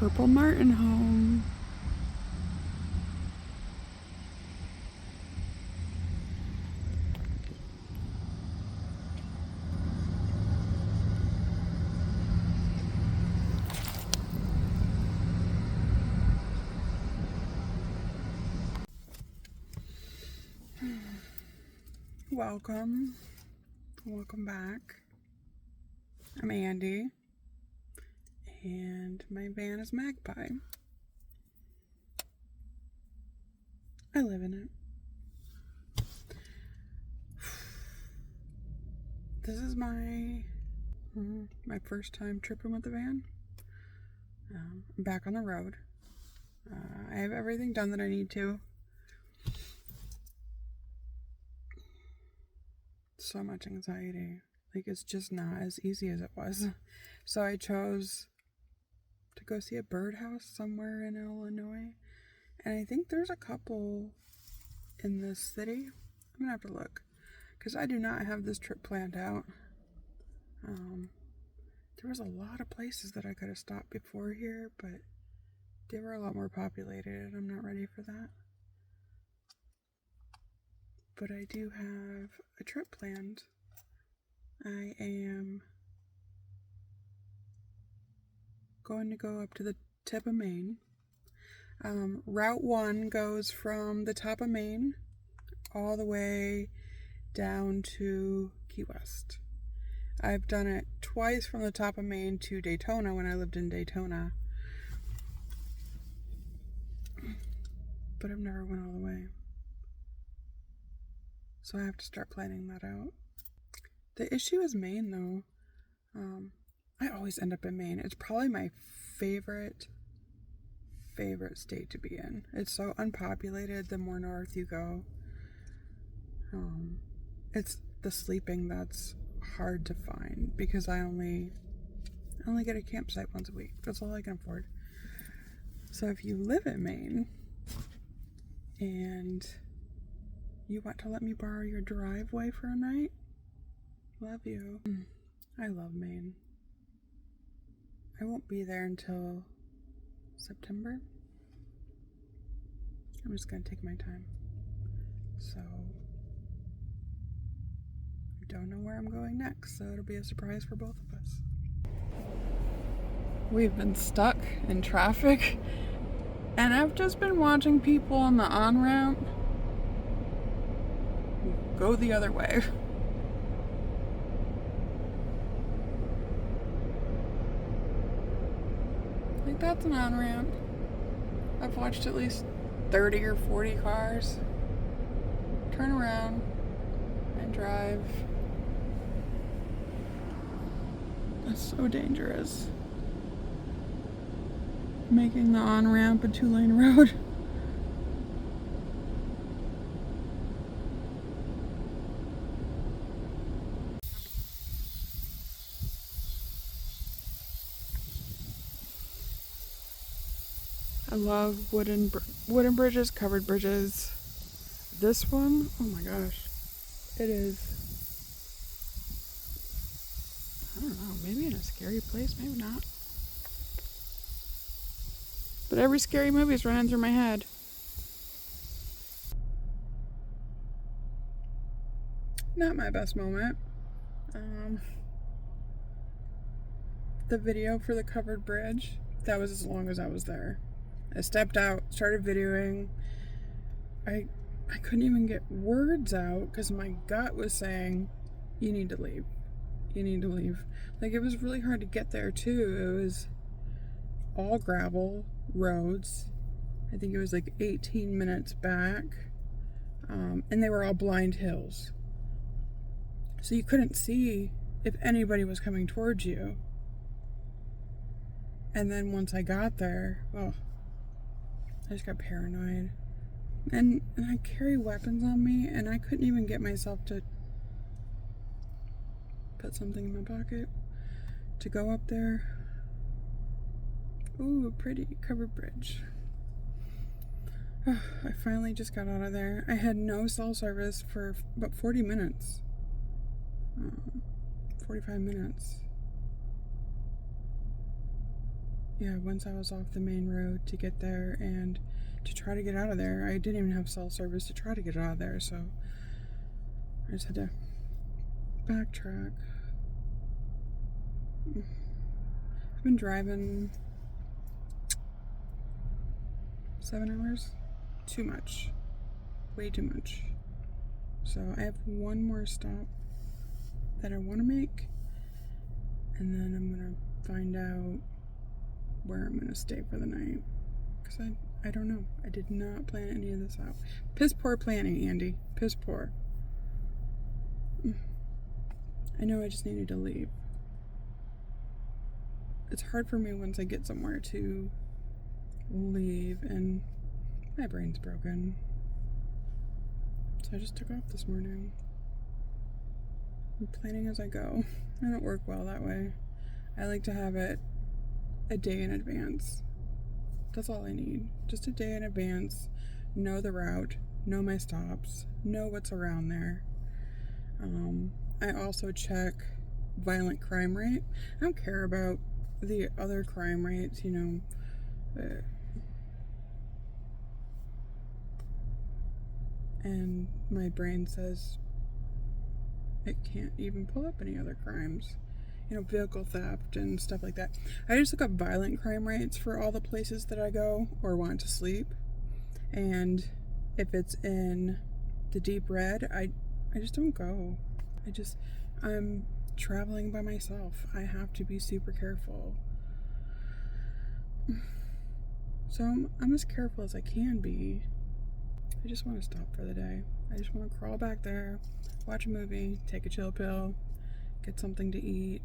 Purple Martin home. Welcome back. I'm Andy, and my van is Magpie. I live in it. This is my first time tripping with the van. I'm back on the road. I have everything done that I need to. So much anxiety. Like, it's just not as easy as it was. So I chose to go see a birdhouse somewhere in Illinois. And I think there's a couple in this city. I'm gonna have to look, because I do not have this trip planned out. There was a lot of places that I could have stopped before here, but they were a lot more populated, and I'm not ready for that. But I do have a trip planned. I am going to go up to the tip of Maine. Route 1 goes from the top of Maine all the way down to Key West. I've done it twice from the top of Maine to Daytona when I lived in Daytona. But I've never went all the way. So I have to start planning that out. The issue is Maine, though. I always end up in Maine. It's probably my favorite state to be in. It's so unpopulated the more north you go. It's the sleeping that's hard to find, because I only get a campsite once a week. That's all I can afford. So if you live in Maine and you want to let me borrow your driveway for a night, love you. I love Maine. I won't be there until September. I'm just gonna take my time. So I don't know where I'm going next, so it'll be a surprise for both of us. We've been stuck in traffic, and I've just been watching people on the on-ramp go the other way. Like, that's an on-ramp. I've watched at least 30 or 40 cars turn around and drive. That's so dangerous. Making the on-ramp a 2-lane road. I love wooden bridges, covered bridges. This one, oh my gosh, it is, I don't know, maybe in a scary place, maybe not. But every scary movie is running through my head. Not my best moment. The video for the covered bridge, that was as long as I was there. I stepped out, started videoing. I couldn't even get words out because my gut was saying, you need to leave. You need to leave. Like, it was really hard to get there too. It was all gravel roads. I think it was like 18 minutes back. And they were all blind hills. So you couldn't see if anybody was coming towards you. And then once I got there, oh, I just got paranoid. And I carry weapons on me, and I couldn't even get myself to put something in my pocket to go up there. Ooh, a pretty covered bridge. I finally just got out of there. I had no cell service for about 40 minutes. 45 minutes. yeah, once I was off the main road to get there and to try to get out of there, I didn't even have cell service to try to get out of there, so I just had to backtrack. I've been driving 7 hours. Too much. Way too much. So I have one more stop that I want to make, and then I'm going to find out where I'm going to stay for the night. Because I don't know. I did not plan any of this out. Piss poor planning, Andy. Piss poor. I know I just needed to leave. It's hard for me once I get somewhere to leave, and my brain's broken. So I just took off this morning. I'm planning as I go. I don't work well that way. I like to have it a day in advance. That's all I need. Just a day in advance. Know the route. Know my stops. Know what's around there. I also check violent crime rate. I don't care about the other crime rates, you know. And my brain says it can't even pull up any other crimes. You know, vehicle theft and stuff like that. I just look up violent crime rates for all the places that I go or want to sleep. And if it's in the deep red, I just don't go. I'm traveling by myself. I have to be super careful. So I'm as careful as I can be. I just want to stop for the day. I just want to crawl back there, watch a movie, take a chill pill, get something to eat.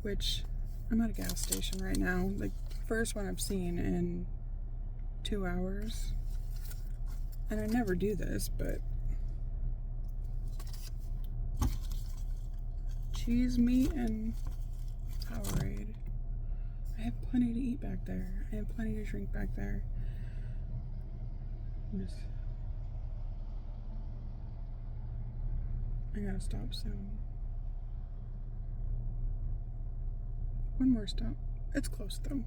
Which, I'm at a gas station right now. Like, first one I've seen in 2 hours. And I never do this, but cheese, meat, and Powerade. I have plenty to eat back there. I have plenty to drink back there. I gotta stop soon. One more stop. It's close though.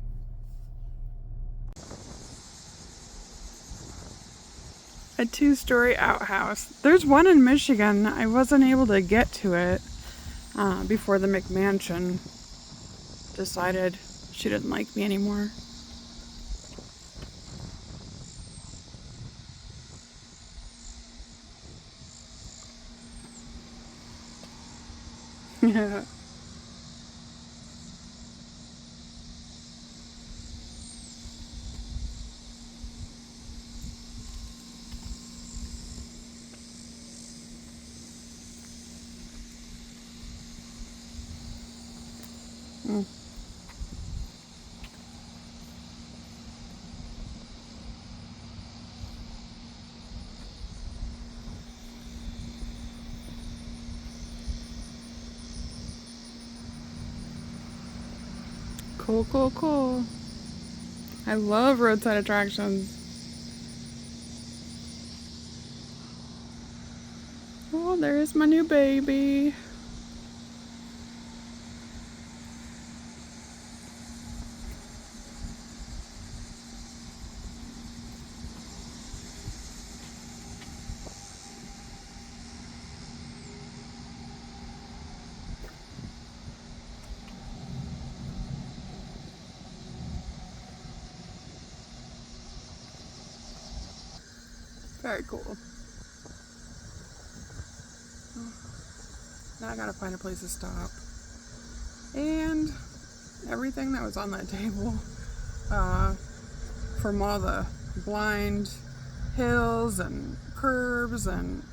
A 2-story outhouse. There's one in Michigan. I wasn't able to get to it before the McMansion decided she didn't like me anymore. Yeah. Cool, cool, cool. I love roadside attractions. Oh, there's my new baby. Very cool. Now I gotta find a place to stop. And everything that was on that table, from all the blind hills and curbs, and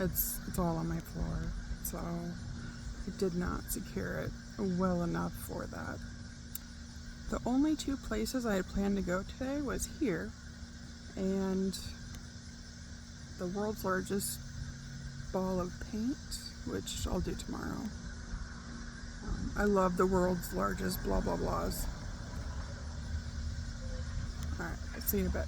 it's all on my floor. So I did not secure it well enough for that. The only 2 places I had planned to go today was here and the world's largest ball of paint, which I'll do tomorrow. I love the world's largest blah blah blahs. Alright, I'll see you in a bit.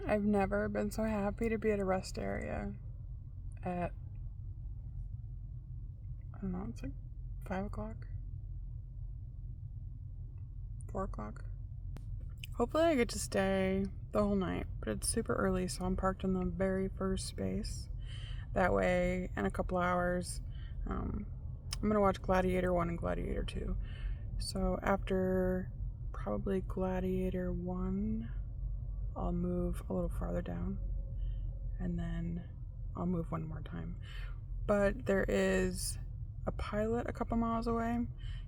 I've never been so happy to be at a rest area at, I don't know, it's like 5 o'clock? 4 o'clock? Hopefully I get to stay the whole night, but it's super early, so I'm parked in the very first space. That way, in a couple hours, I'm going to watch Gladiator 1 and Gladiator 2. So after probably Gladiator 1, I'll move a little farther down, and then I'll move one more time. But there is a Pilot a couple miles away,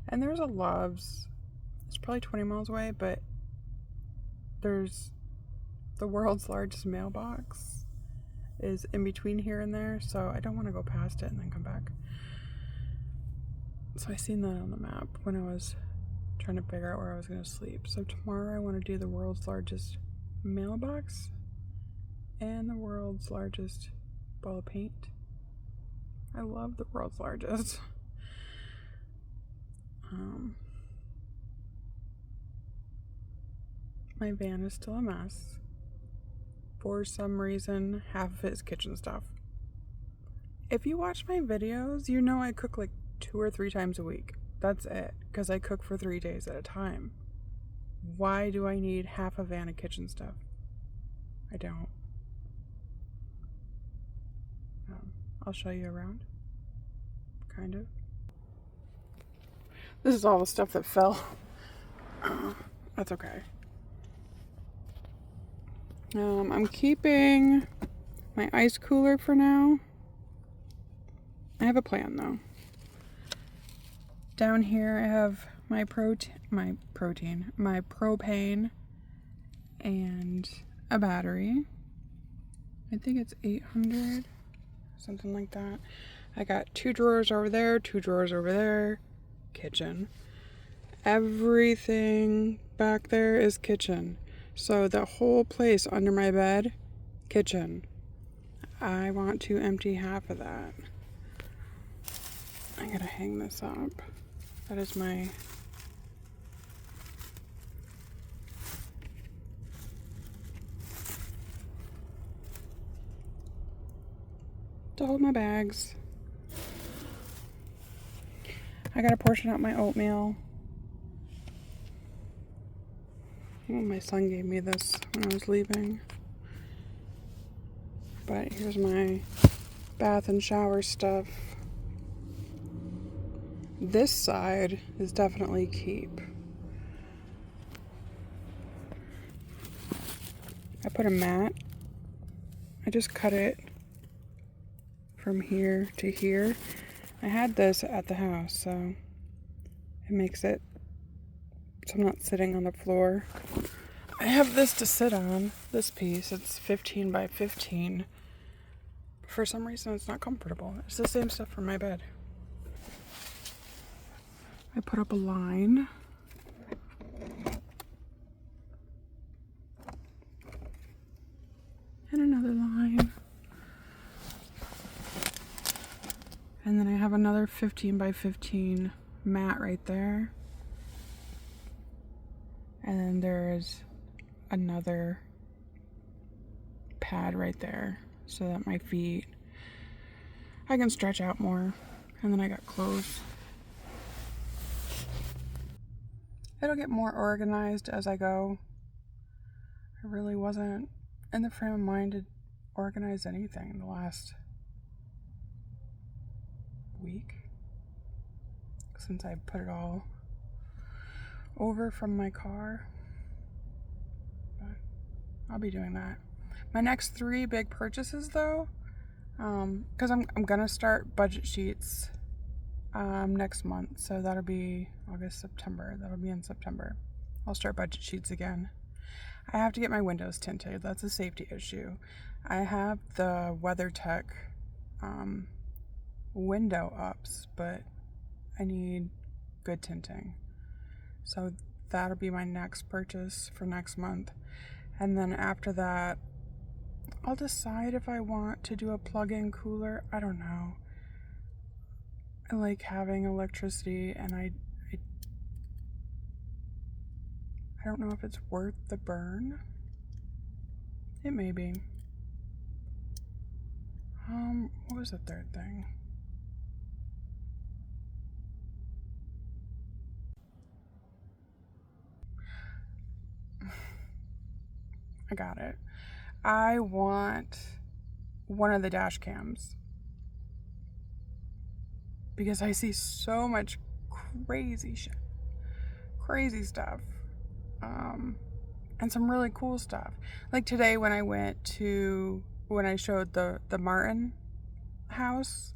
and there's a Love's. It's probably 20 miles away, but there's the world's largest mailbox is in between here and there, so I don't want to go past it and then come back. So I seen that on the map when I was trying to figure out where I was going to sleep. So tomorrow I want to do the world's largest mailbox and the world's largest ball of paint. I love the world's largest. My van is still a mess. For some reason, half of it is kitchen stuff. If you watch my videos, you know I cook like 2 or 3 times a week. That's it, because I cook for 3 days at a time. Why do I need half a van of kitchen stuff? I don't. I'll show you around. Kind of. This is all the stuff that fell. That's okay. I'm keeping my ice cooler for now. I have a plan though. Down here I have my propane and a battery. I think it's 800, something like that. I got 2 drawers over there, 2 drawers over there. Kitchen. Everything back there is kitchen. So the whole place under my bed, kitchen. I want to empty half of that. I gotta hang this up. That is my to hold my bags. I gotta portion out my oatmeal. Oh, my son gave me this when I was leaving. But here's my bath and shower stuff. This side is definitely keep. I put a mat. I just cut it from here to here. I had this at the house, so it makes it so I'm not sitting on the floor. I have this to sit on, this piece. It's 15 by 15. For some reason, it's not comfortable. It's the same stuff from my bed. I put up a line. And another line. And then I have another 15 by 15 mat right there. And then there's another pad right there so that my feet, I can stretch out more. And then I got clothes. It'll get more organized as I go. I really wasn't in the frame of mind to organize anything the last week since I put it all over from my car. But I'll be doing that. My next 3 big purchases though, because I'm gonna start budget sheets next month, so that'll be August, September. That'll be in September. I'll start budget sheets again. I have to get my windows tinted. That's a safety issue. I have the WeatherTech window ups, but I need good tinting. So that'll be my next purchase for next month. And then after that, I'll decide if I want to do a plug-in cooler. I don't know. I like having electricity, and I don't know if it's worth the burn. It may be. What was the third thing? I got it. I want one of the dash cams because I see so much crazy shit, crazy stuff, and some really cool stuff. Like today when I showed the Martin house,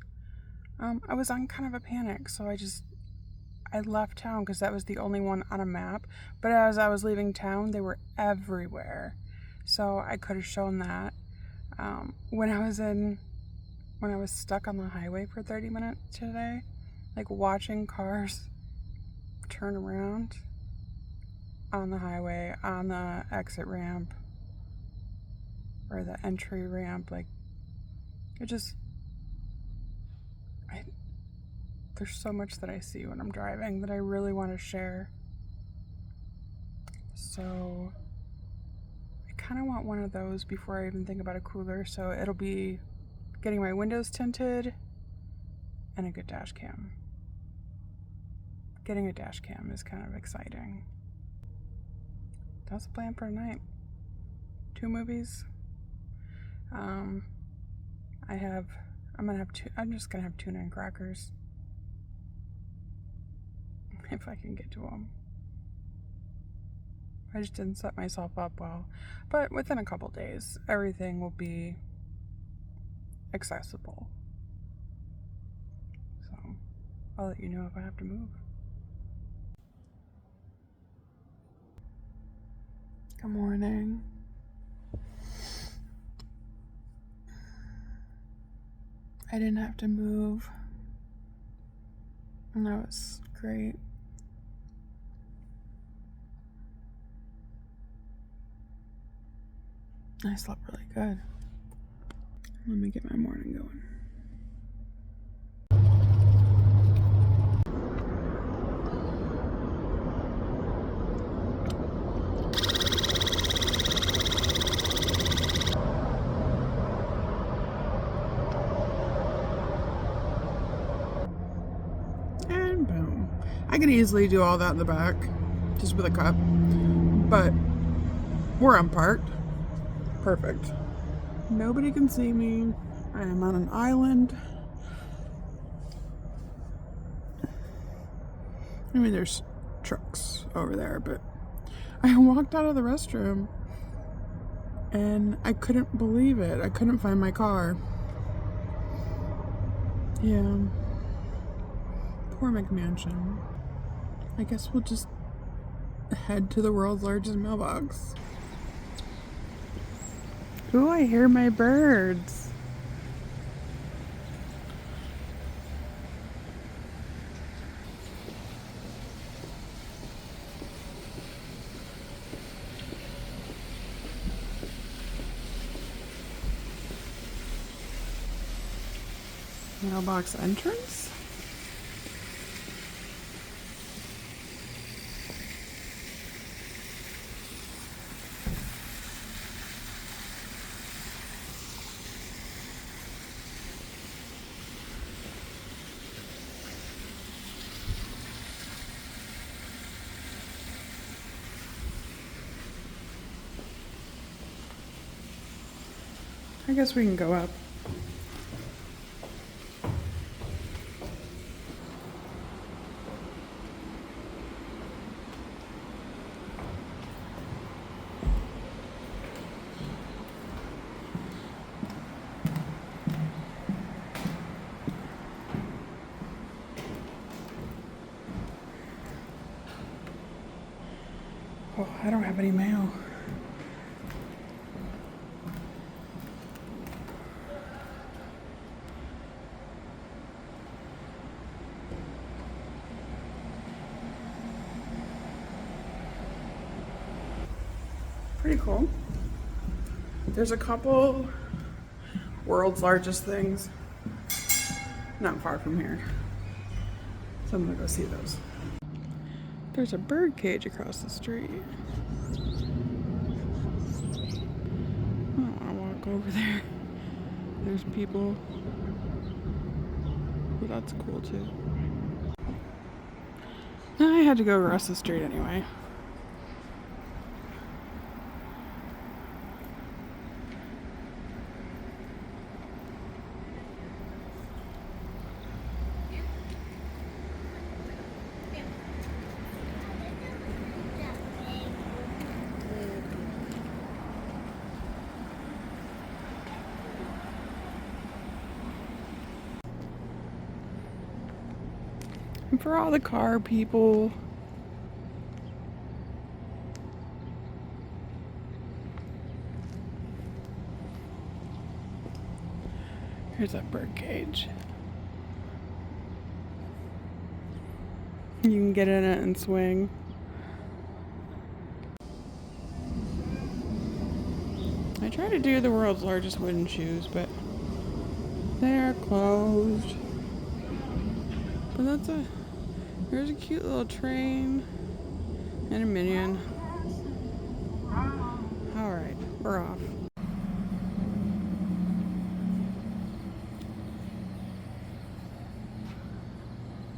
I was on kind of a panic, so I left town because that was the only one on a map. But as I was leaving town, they were everywhere, so I could have shown that. When I was stuck on the highway for 30 minutes today, like watching cars turn around on the highway, on the exit ramp or the entry ramp, like there's so much that I see when I'm driving that I really want to share. So I kind of want one of those before I even think about a cooler. So it'll be getting my windows tinted and a good dash cam. Getting a dash cam is kind of exciting. That's the plan for tonight. 2 movies. I'm just gonna have tuna and crackers. If I can get to them. I just didn't set myself up well. But within a couple days, everything will be accessible. So I'll let you know if I have to move. Good morning. I didn't have to move. And that was great. I slept really good. Let me get my morning going. And boom. I could easily do all that in the back, just with a cup. But where I'm parked, perfect. Nobody can see me. I am on an island. I mean, there's trucks over there, but I walked out of the restroom and I couldn't believe it. I couldn't find my car. Yeah. Poor McMansion. I guess we'll just head to the world's largest mailbox. Ooh, I hear my birds. Mailbox entrance? I guess we can go up. Oh, I don't have any mail. Pretty cool. There's a couple world's largest things not far from here. So I'm gonna go see those. There's a bird cage across the street. I don't wanna walk over there. There's people. But that's cool too. I had to go across the street anyway. And for all the car people. Here's a bird cage. You can get in it and swing. I tried to do the world's largest wooden shoes, but they're closed. But there's a cute little train and a minion. Alright, we're off.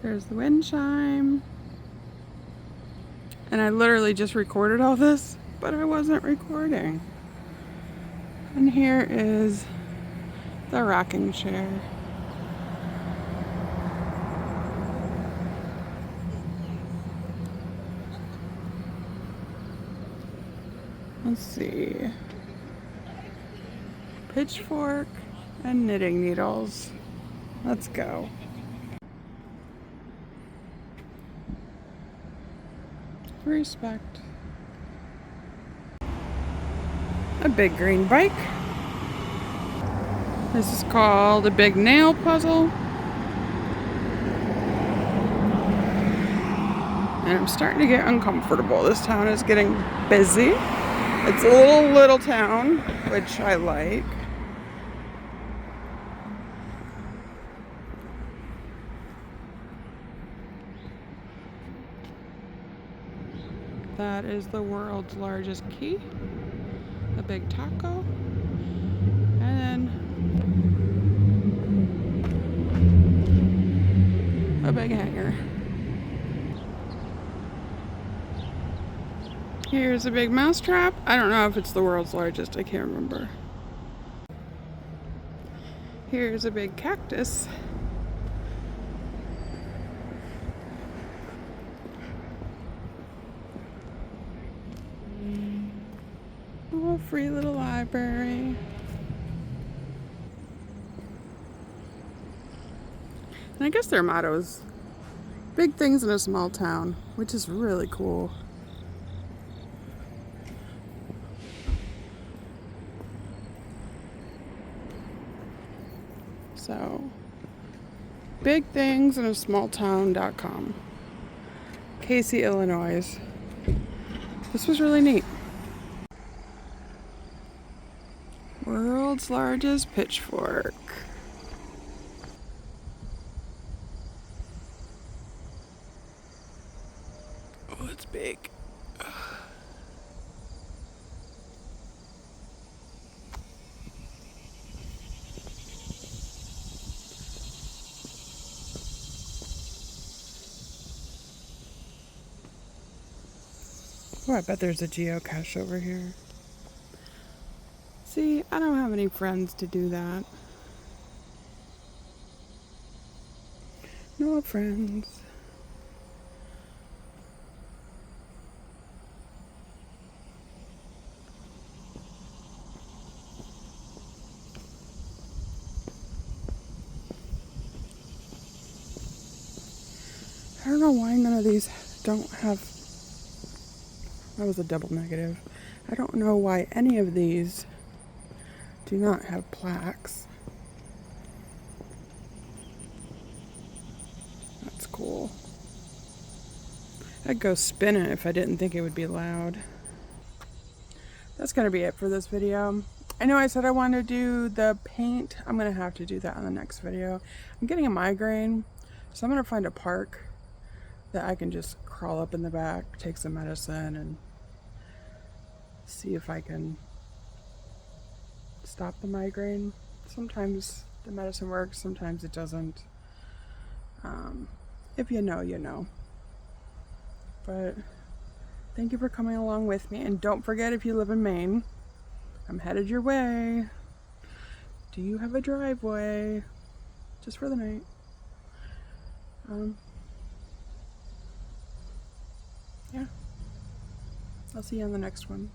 There's the wind chime. And I literally just recorded all this, but I wasn't recording. And here is the rocking chair. Let's see. Pitchfork and knitting needles. Let's go. Respect. A big green bike. This is called a big nail puzzle. And I'm starting to get uncomfortable. This town is getting busy. It's a little town, which I like. That is the world's largest key. A big taco. And then a big hanger. Here's a big mousetrap. I don't know if it's the world's largest. I can't remember. Here's a big cactus. Oh, free little library. And I guess their motto is big things in a small town, which is really cool. So, bigthingsinasmalltown.com. Casey, Illinois. This was really neat. World's largest pitchfork. Oh, it's big. Oh, I bet there's a geocache over here. See, I don't have any friends to do that. No friends. I don't know why none of these don't have... That was a double negative. I don't know why any of these do not have plaques. That's cool. I'd go spin it if I didn't think it would be loud. That's gonna be it for this video. I know I said I wanted to do the paint. I'm gonna have to do that in the next video. I'm getting a migraine, so I'm gonna find a park that I can just crawl up in the back, take some medicine, and see if I can stop the migraine. Sometimes the medicine works, sometimes it doesn't. If you know, you know. But thank you for coming along with me, and don't forget, if you live in Maine, I'm headed your way. Do you have a driveway? Just for the night. Yeah. I'll see you on the next one.